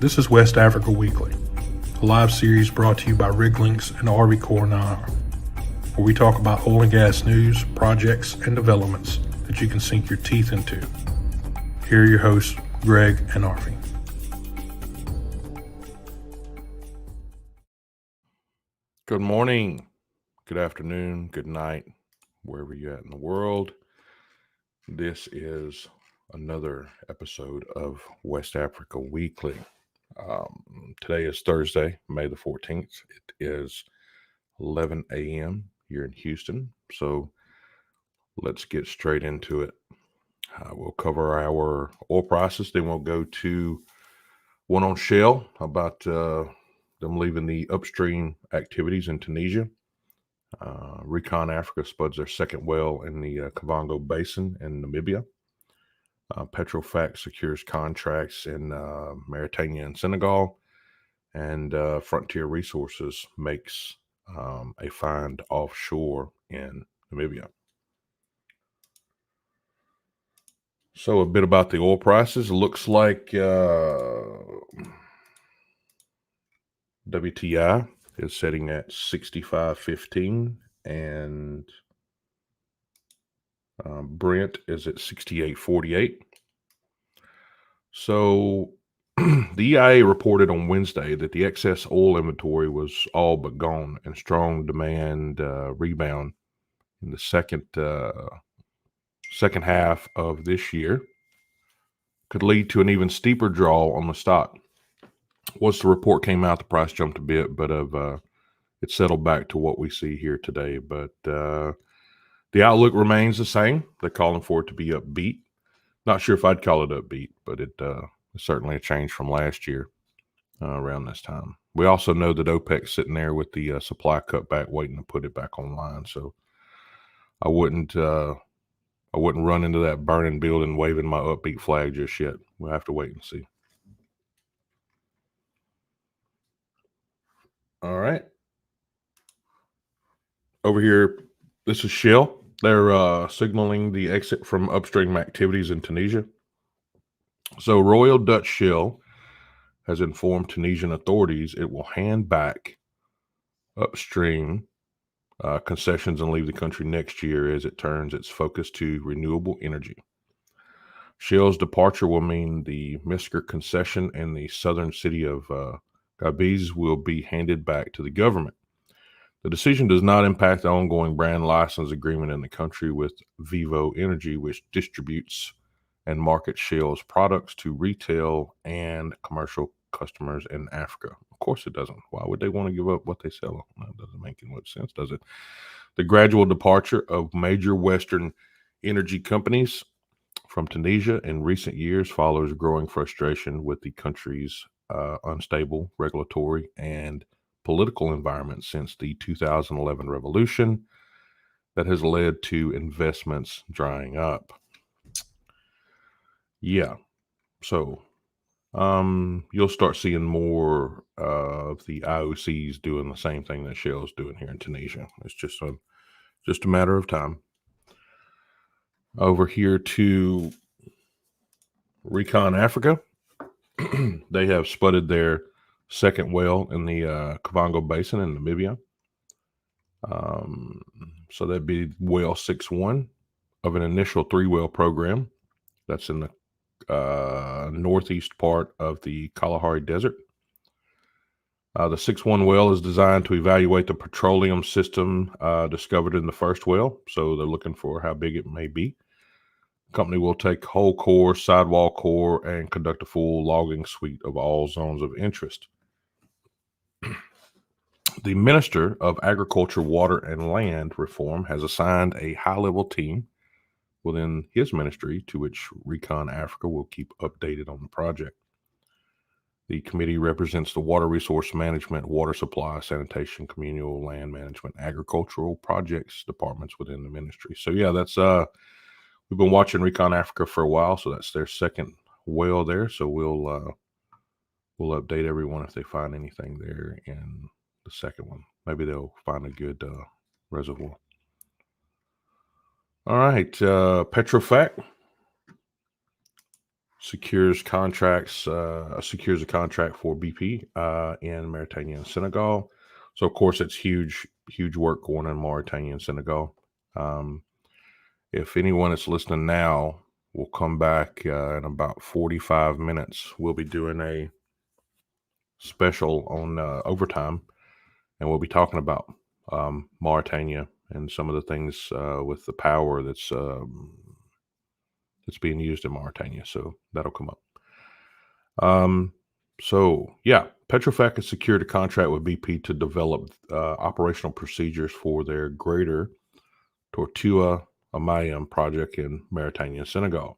This is West Africa Weekly, a live series brought to you by Lynx and ReconAfrica, where we talk about oil and gas news, projects, and developments that you can sink your teeth into. Here are your hosts, Greg and Arvie. Good morning, good afternoon, good night, wherever you're at in the world. This is another episode of West Africa Weekly. Today is Thursday, May the 14th. It is 11 a.m. here in Houston. So let's get straight into it. We'll cover our oil prices. Then we'll go to one on Shell about them leaving the upstream activities in Tunisia. Recon Africa spuds their second well in the Kavango Basin in Namibia. Petrofac secures contracts in Mauritania and Senegal. And Frontier Resources makes a find offshore in Namibia. So a bit about the oil prices. It looks like WTI is setting at 65.15 and Brent is at 68.48. So the EIA reported on Wednesday that the excess oil inventory was all but gone, and strong demand rebound in the second half of this year could lead to an even steeper draw on the stock. Once the report came out, the price jumped a bit, but it settled back to what we see here today. But the outlook remains the same. They're calling for it to be upbeat. Not sure if I'd call it upbeat, but it's certainly a change from last year around this time. We also know that OPEC's sitting there with the supply cutback, waiting to put it back online. So I wouldn't run into that burning building waving my upbeat flag just yet. We'll have to wait and see. All right. Over here, this is Shell. They're signaling the exit from upstream activities in Tunisia. So Royal Dutch Shell has informed Tunisian authorities it will hand back upstream concessions and leave the country next year as it turns its focus to renewable energy. Shell's departure will mean the Misker concession and the southern city of Gabiz will be handed back to the government. The decision does not impact the ongoing brand license agreement in the country with Vivo Energy, which distributes and markets Shell's products to retail and commercial customers in Africa. Of course it doesn't. Why would they want to give up what they sell? That doesn't make much sense, does it? The gradual departure of major Western energy companies from Tunisia in recent years follows growing frustration with the country's unstable regulatory and political environment since the 2011 revolution that has led to investments drying up. Yeah, so you'll start seeing more of the IOCs doing the same thing that Shell's doing here in Tunisia. It's just a matter of time. Over here to Recon Africa, they have spudded their second well in the Kavango Basin in Namibia. So that'd be well 6-1 of an initial 3-well program that's in the northeast part of the Kalahari Desert. The 6-1 well is designed to evaluate the petroleum system discovered in the first well. So they're looking for how big it may be. The company will take whole core, sidewall core, and conduct a full logging suite of all zones of interest. The Minister of Agriculture, Water, and Land Reform has assigned a high-level team within his ministry to which Recon Africa will keep updated on the project. The committee represents the water resource management, water supply, sanitation, communal land management, agricultural projects departments within the ministry. So yeah, that's we've been watching Recon Africa for a while, so that's their second well there. So we'll update everyone if they find anything there in the second one. Maybe they'll find a good reservoir. All right, Petrofac secures a contract for BP in Mauritania and Senegal. So of course it's huge work going on in Mauritania and Senegal. If anyone is listening now, we'll come back in about 45 minutes. We'll be doing a special on overtime, and we'll be talking about Mauritania and some of the things with the power that's being used in Mauritania. So that'll come up. Petrofac has secured a contract with BP to develop operational procedures for their greater Tortue Amayam project in Mauritania and Senegal,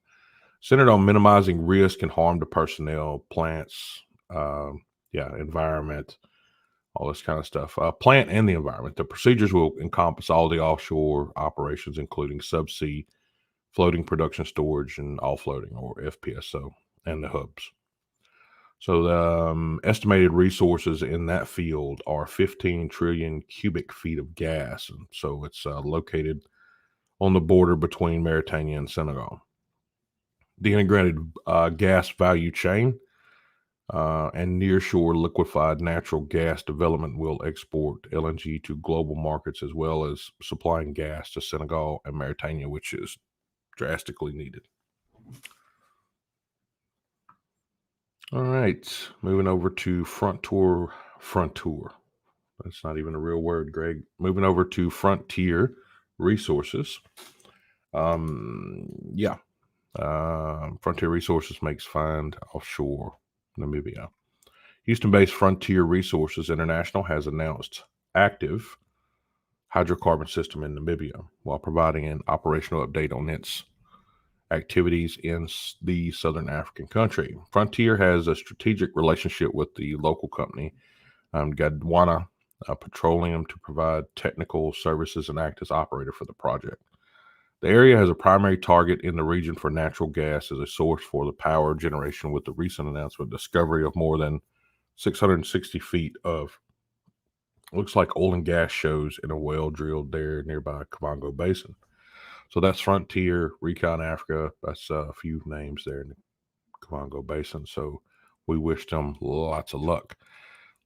centered on minimizing risk and harm to personnel, plants, environment, all this kind of stuff. Plant and the environment. The procedures will encompass all the offshore operations, including subsea, floating production storage, and offloading, or FPSO, and the hubs. So the estimated resources in that field are 15 trillion cubic feet of gas. And so it's located on the border between Mauritania and Senegal. The integrated gas value chain and nearshore liquefied natural gas development will export LNG to global markets, as well as supplying gas to Senegal and Mauritania, which is drastically needed. All right, moving over to Frontier. That's not even a real word, Greg. Moving over to Frontier Resources. Frontier Resources makes find offshore Namibia. Houston-based Frontier Resources International has announced active hydrocarbon system in Namibia while providing an operational update on its activities in the southern African country. Frontier has a strategic relationship with the local company, Gondwana Petroleum, to provide technical services and act as operator for the project. The area has a primary target in the region for natural gas as a source for the power generation, with the recent announcement discovery of more than 660 feet of looks like oil and gas shows in a well drilled there nearby Kavango Basin. So that's Frontier, Recon Africa. That's a few names there in the Kavango Basin. So we wish them lots of luck.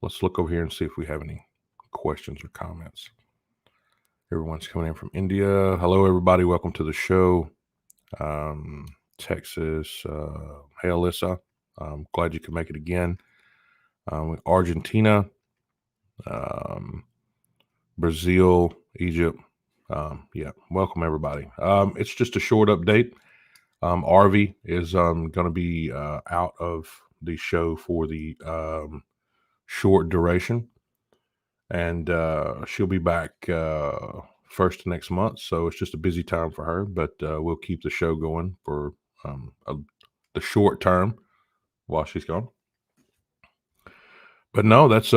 Let's look over here and see if we have any questions or comments. Everyone's coming in from India. Hello, everybody. Welcome to the show. Texas. Hey, Alyssa. I'm glad you could make it again. Argentina, Brazil, Egypt. Welcome, everybody. It's just a short update. Arvi is going to be out of the show for the short duration. And she'll be back first next month. So it's just a busy time for her, but we'll keep the show going for the short term while she's gone. But no, that's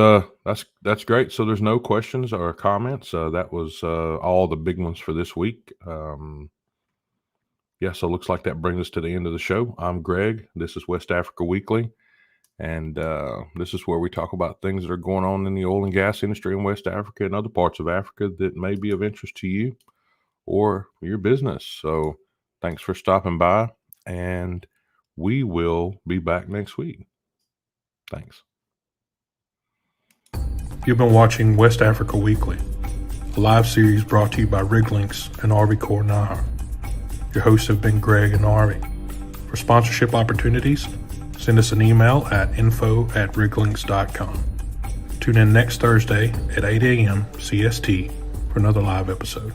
great. So there's no questions or comments. That was all the big ones for this week. So it looks like that brings us to the end of the show. I'm Greg. This is West Africa Weekly. And this is where we talk about things that are going on in the oil and gas industry in West Africa and other parts of Africa that may be of interest to you or your business. So thanks for stopping by, and we will be back next week. Thanks. You've been watching West Africa Weekly, a live series brought to you by Lynx and ReconAfrica. Your hosts have been Greg and Arvi. For sponsorship opportunities, send us an email at info@riglynx.com. Tune in next Thursday at 8 a.m. CST for another live episode.